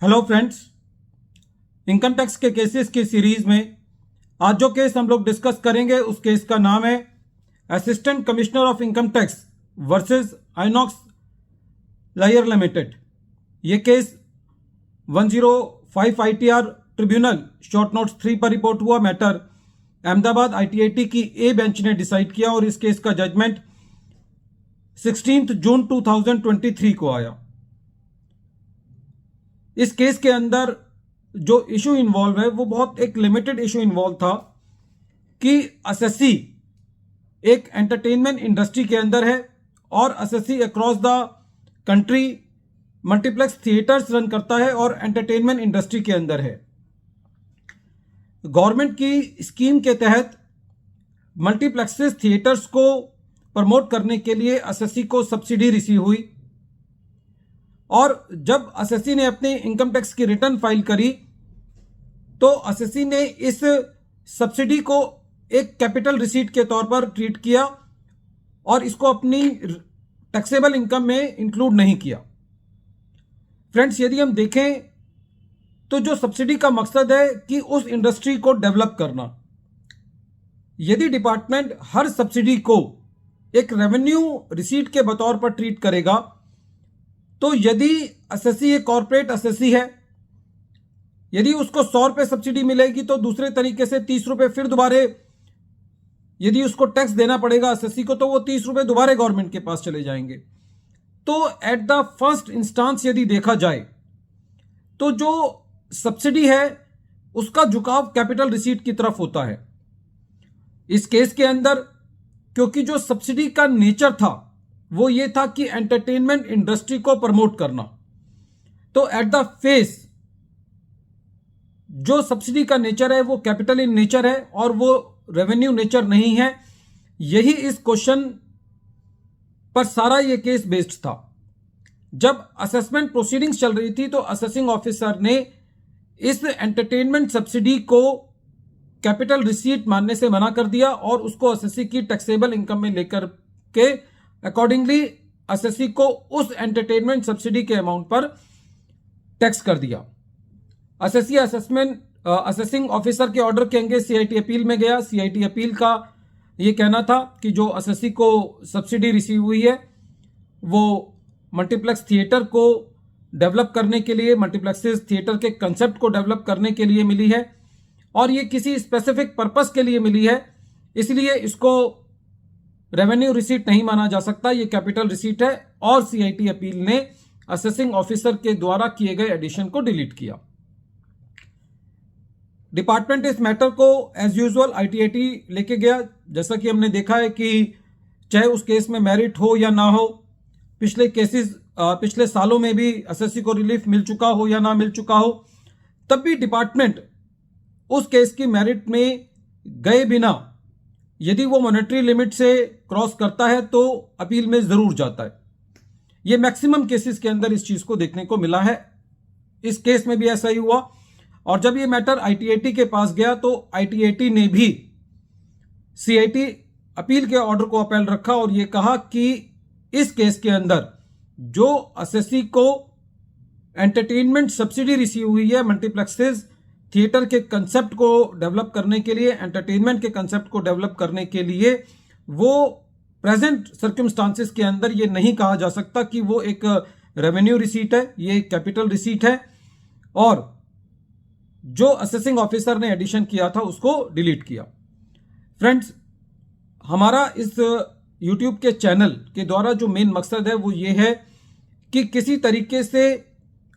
Hello friends, income tax के cases की series में आज जो केस हम लोग डिस्कस करेंगे उस केस का नाम है assistant commissioner of income tax versus Inox लायर लिमिटेड। ये case 105 ITR tribunal short notes 3 पर रिपोर्ट हुआ। मैटर अहमदाबाद ITAT की ए बेंच ने डिसाइड किया और इस केस का जजमेंट 16 जून 2023 को आया। इस केस के अंदर जो इशू इन्वॉल्व है वो बहुत एक लिमिटेड इशू इन्वॉल्व था कि एसएससी एक एंटरटेनमेंट इंडस्ट्री के अंदर है और SSC across the country multiplex theatres run करता है और एंटरटेनमेंट इंडस्ट्री के अंदर है। गवर्नमेंट की स्कीम के तहत मल्टीप्लेक्सेस थिएटर्स को प्रमोट करने के लिए एसएससी को सब्सिडी रिसीव हुई और जब एसएससी ने अपनी इनकम टैक्स की रिटर्न फाइल करी तो एसएससी ने इस सब्सिडी को एक कैपिटल रिसीट के तौर पर ट्रीट किया और इसको अपनी टैक्सेबल इनकम में इंक्लूड नहीं किया। फ्रेंड्स, यदि हम देखें तो जो सब्सिडी का मकसद है कि उस इंडस्ट्री को डेवलप करना। यदि डिपार्टमेंट हर सब्सिडी को एक रेवेन्यू रिसीट के बतौर पर ट्रीट करेगा तो यदि एसएससी एक कॉर्पोरेट एसएससी है, यदि उसको 100 रुपये सब्सिडी मिलेगी तो दूसरे तरीके से 30 रुपये फिर दोबारा यदि उसको टैक्स देना पड़ेगा एसएससी को तो वो 30 रुपये दोबारा गवर्नमेंट के पास चले जाएंगे। तो एट द फर्स्ट इंस्टांस यदि देखा जाए तो जो सब्सिडी है उसका झुकाव कैपिटल रिसीट की तरफ होता है। इस केस के अंदर क्योंकि जो सब्सिडी का नेचर था वो ये था कि एंटरटेनमेंट इंडस्ट्री को प्रमोट करना, तो एट द फेस जो सब्सिडी का नेचर है वो कैपिटल इन नेचर है और वो रेवेन्यू नेचर नहीं है। यही इस क्वेश्चन पर सारा ये केस बेस्ड था। जब असेसमेंट प्रोसीडिंग्स चल रही थी तो असेसिंग ऑफिसर ने इस एंटरटेनमेंट सब्सिडी को कैपिटल रिसीट मानने से मना कर दिया और उसको एसएससी की टैक्सेबल इनकम में लेकर के अकॉर्डिंगली एसएससी को उस एंटरटेनमेंट सब्सिडी के अमाउंट पर टैक्स कर दिया। एसएससी असेसिंग ऑफिसर के ऑर्डर के अंगे सीआईटी अपील में गया। सीआईटी अपील का ये कहना था कि जो एसएससी को सब्सिडी रिसीव हुई है वो मल्टीप्लेक्स थिएटर को डेवलप करने के लिए, मल्टीप्लेक्सेस थिएटर के कंसेप्ट को डेवलप करने के लिए मिली है और ये किसी स्पेसिफिक पर्पस के लिए मिली है, इसलिए इसको रेवेन्यू रिसीट नहीं माना जा सकता, ये कैपिटल रिसीट है। और सीआईटी अपील ने असेसिंग ऑफिसर के द्वारा किए गए एडिशन को डिलीट किया। डिपार्टमेंट इस मैटर को एज यूजुअल आईटीएटी लेके गया। जैसा कि हमने देखा है कि चाहे उस केस में मेरिट हो या ना हो, पिछले सालों में भी एसएससी को रिलीफ मिल चुका हो या ना मिल चुका हो, तब भी डिपार्टमेंट उस केस की मेरिट में गए बिना यदि वो मॉनेटरी लिमिट से क्रॉस करता है तो अपील में जरूर जाता है। ये मैक्सिमम केसेस के अंदर इस चीज को देखने को मिला है। इस केस में भी ऐसा ही हुआ और जब ये मैटर आईटीएटी के पास गया तो आईटीएटी ने भी सीआईटी अपील के ऑर्डर को अपील रखा और ये कहा कि इस केस के अंदर जो एसएससी को एंटरटेनमेंट सब्सिडी रिसीव हुई है मल्टीप्लेक्सेस थिएटर के कंसेप्ट को डेवलप करने के लिए, एंटरटेनमेंट के कंसेप्ट को डेवलप करने के लिए, वो प्रेजेंट सर्कमस्टांसेस के अंदर ये नहीं कहा जा सकता कि वो एक रेवेन्यू रिसीट है, ये एक कैपिटल रिसीट है और जो असेसिंग ऑफिसर ने एडिशन किया था उसको डिलीट किया। फ्रेंड्स, हमारा इस यूट्यूब के चैनल के द्वारा जो मेन मकसद है वो ये है कि किसी तरीके से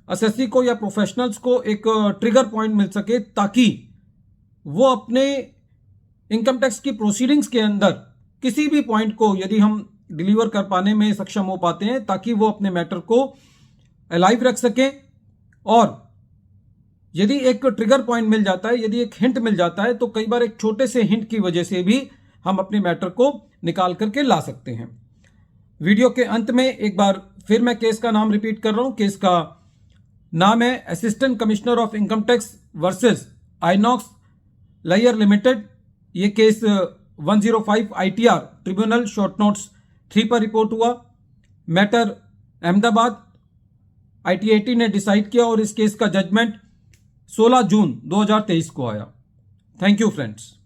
एसएससी को या प्रोफेशनल्स को एक ट्रिगर पॉइंट मिल सके ताकि वो अपने इनकम टैक्स की प्रोसीडिंग्स के अंदर किसी भी पॉइंट को यदि हम डिलीवर कर पाने में सक्षम हो पाते हैं ताकि वो अपने मैटर को अलाइव रख सकें। और यदि एक ट्रिगर पॉइंट मिल जाता है, यदि एक हिंट मिल जाता है तो कई बार एक छोटे से हिंट की वजह से भी हम अपने मैटर को निकाल करके ला सकते हैं। वीडियो के अंत में एक बार फिर मैं केस का नाम रिपीट कर रहा हूं। केस का नाम है assistant commissioner of income tax versus Inox लायर लिमिटेड। ये case 105 ITR tribunal short notes 3 पर रिपोर्ट हुआ। मैटर अहमदाबाद ITAT ने डिसाइड किया और इस केस का जजमेंट 16 जून 2023 को आया। Thank you friends.